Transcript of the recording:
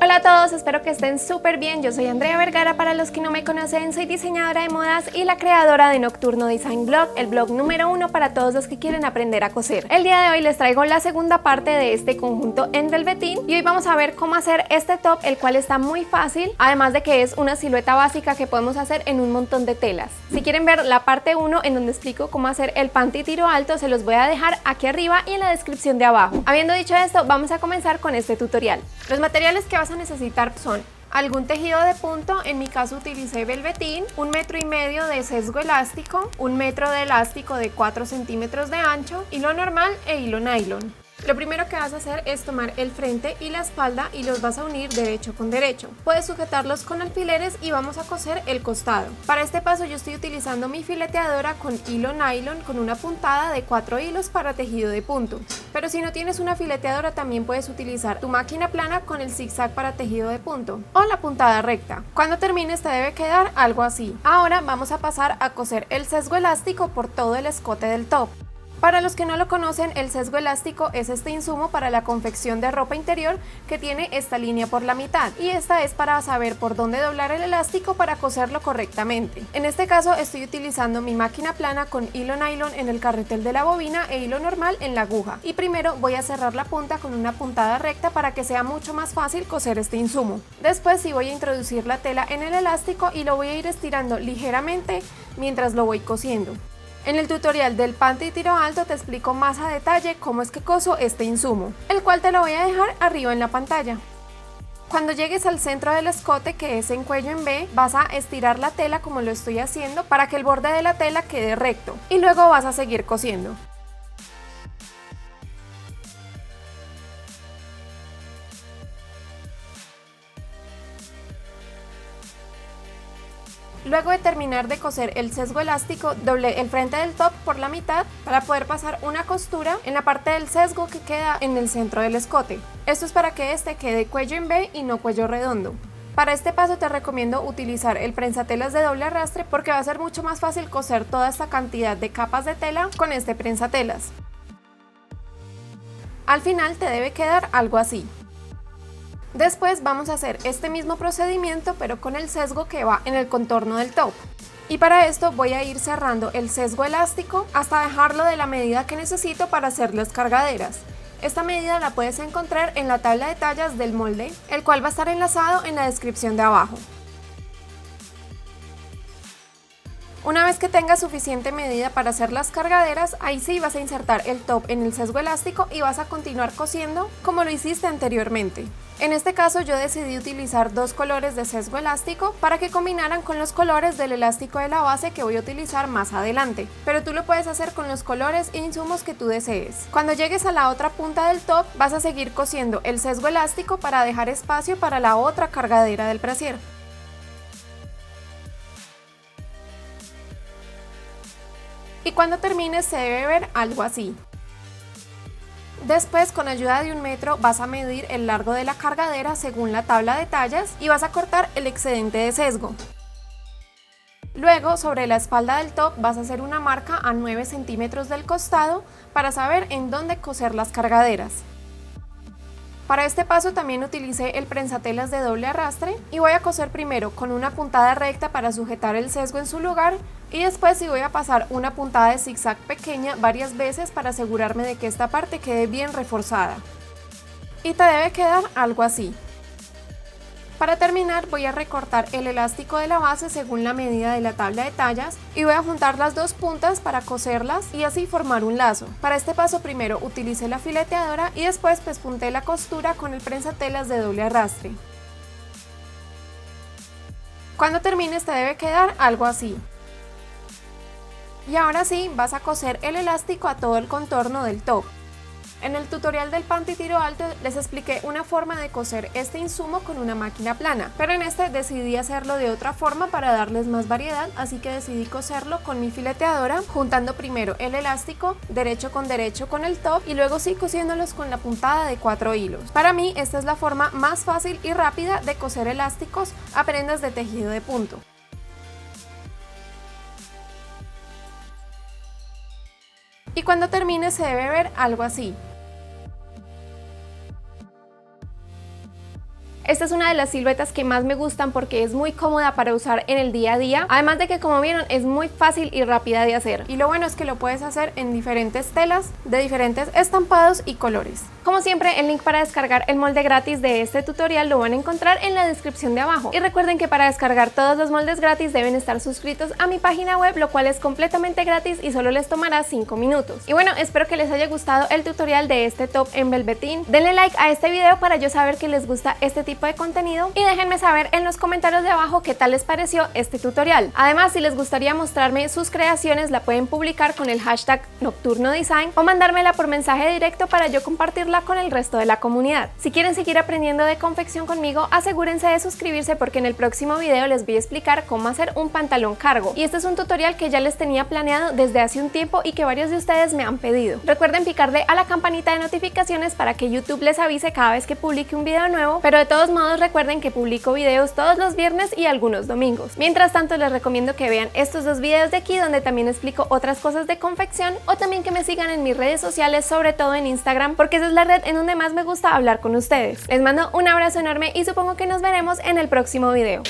Hola a todos, espero que estén súper bien. Yo soy Andrea Vergara, para los que no me conocen, soy diseñadora de modas y la creadora de Nocturno Design Blog, el blog número 1 para todos los que quieren aprender a coser. El día de hoy les traigo la segunda parte de este conjunto en velvetín y hoy vamos a ver cómo hacer este top, el cual está muy fácil, además de que es una silueta básica que podemos hacer en un montón de telas. Si quieren ver la parte 1 en donde explico cómo hacer el panty tiro alto, se los voy a dejar aquí arriba y en la descripción de abajo. Habiendo dicho esto, vamos a comenzar con este tutorial. Los materiales que vas a necesitar son algún tejido de punto, en mi caso utilicé velvetín, 1,5 metros de sesgo elástico, 1 metro de elástico de 4 centímetros de ancho, hilo normal e hilo nylon. Lo primero que vas a hacer es tomar el frente y la espalda y los vas a unir derecho con derecho. Puedes sujetarlos con alfileres y vamos a coser el costado. Para este paso yo estoy utilizando mi fileteadora con hilo nylon con una puntada de 4 hilos para tejido de punto. Pero si no tienes una fileteadora también puedes utilizar tu máquina plana con el zigzag para tejido de punto o la puntada recta. Cuando termines te debe quedar algo así. Ahora vamos a pasar a coser el sesgo elástico por todo el escote del top. Para los que no lo conocen, el sesgo elástico es este insumo para la confección de ropa interior que tiene esta línea por la mitad, y esta es para saber por dónde doblar el elástico para coserlo correctamente. En este caso estoy utilizando mi máquina plana con hilo nylon en el carretel de la bobina e hilo normal en la aguja, y primero voy a cerrar la punta con una puntada recta para que sea mucho más fácil coser este insumo. Después sí voy a introducir la tela en el elástico y lo voy a ir estirando ligeramente mientras lo voy cosiendo. En el tutorial del panty tiro alto te explico más a detalle cómo es que coso este insumo, el cual te lo voy a dejar arriba en la pantalla. Cuando llegues al centro del escote, que es en cuello en V, vas a estirar la tela como lo estoy haciendo para que el borde de la tela quede recto y luego vas a seguir cosiendo. Luego de terminar de coser el sesgo elástico, doblé el frente del top por la mitad para poder pasar una costura en la parte del sesgo que queda en el centro del escote. Esto es para que este quede cuello en V y no cuello redondo. Para este paso te recomiendo utilizar el prensatelas de doble arrastre porque va a ser mucho más fácil coser toda esta cantidad de capas de tela con este prensatelas. Al final te debe quedar algo así. Después vamos a hacer este mismo procedimiento pero con el sesgo que va en el contorno del top. Y para esto voy a ir cerrando el sesgo elástico hasta dejarlo de la medida que necesito para hacer las cargaderas. Esta medida la puedes encontrar en la tabla de tallas del molde, el cual va a estar enlazado en la descripción de abajo. Una vez que tengas suficiente medida para hacer las cargaderas, ahí sí vas a insertar el top en el sesgo elástico y vas a continuar cosiendo como lo hiciste anteriormente. En este caso yo decidí utilizar dos colores de sesgo elástico para que combinaran con los colores del elástico de la base que voy a utilizar más adelante, pero tú lo puedes hacer con los colores e insumos que tú desees. Cuando llegues a la otra punta del top vas a seguir cosiendo el sesgo elástico para dejar espacio para la otra cargadera del brasier. Y cuando termines se debe ver algo así. Después, con ayuda de 1 metro vas a medir el largo de la cargadera según la tabla de tallas y vas a cortar el excedente de sesgo. Luego, sobre la espalda del top vas a hacer una marca a 9 centímetros del costado para saber en dónde coser las cargaderas. Para este paso también utilicé el prensatelas de doble arrastre y voy a coser primero con una puntada recta para sujetar el sesgo en su lugar y después sí voy a pasar una puntada de zigzag pequeña varias veces para asegurarme de que esta parte quede bien reforzada. Y te debe quedar algo así. Para terminar voy a recortar el elástico de la base según la medida de la tabla de tallas y voy a juntar las dos puntas para coserlas y así formar un lazo. Para este paso primero utilicé la fileteadora y después pespunté la costura con el prensatelas de doble arrastre. Cuando termines te debe quedar algo así. Y ahora sí vas a coser el elástico a todo el contorno del top. En el tutorial del panty tiro alto les expliqué una forma de coser este insumo con una máquina plana, pero en este decidí hacerlo de otra forma para darles más variedad, así que decidí coserlo con mi fileteadora, juntando primero el elástico derecho con el top y luego sí cosiéndolos con la puntada de 4 hilos. Para mí esta es la forma más fácil y rápida de coser elásticos a prendas de tejido de punto. Y cuando termine se debe ver algo así. Esta es una de las siluetas que más me gustan porque es muy cómoda para usar en el día a día, además de que, como vieron, es muy fácil y rápida de hacer. Y lo bueno es que lo puedes hacer en diferentes telas, de diferentes estampados y colores. Como siempre, el link para descargar el molde gratis de este tutorial lo van a encontrar en la descripción de abajo. Y recuerden que para descargar todos los moldes gratis deben estar suscritos a mi página web, lo cual es completamente gratis y solo les tomará 5 minutos. Y bueno, espero que les haya gustado el tutorial de este top en velvetín. Denle like a este video para yo saber que les gusta este tipo de contenido y déjenme saber en los comentarios de abajo qué tal les pareció este tutorial. Además, si les gustaría mostrarme sus creaciones, la pueden publicar con el hashtag NocturnoDesign o mandármela por mensaje directo para yo compartirla con el resto de la comunidad. Si quieren seguir aprendiendo de confección conmigo, asegúrense de suscribirse porque en el próximo video les voy a explicar cómo hacer un pantalón cargo. Y este es un tutorial que ya les tenía planeado desde hace un tiempo y que varios de ustedes me han pedido. Recuerden picarle a la campanita de notificaciones para que YouTube les avise cada vez que publique un video nuevo, pero de todos modos recuerden que publico videos todos los viernes y algunos domingos. Mientras tanto, les recomiendo que vean estos dos videos de aquí donde también explico otras cosas de confección, o también que me sigan en mis redes sociales, sobre todo en Instagram, porque esa es la red en donde más me gusta hablar con ustedes. Les mando un abrazo enorme y supongo que nos veremos en el próximo video.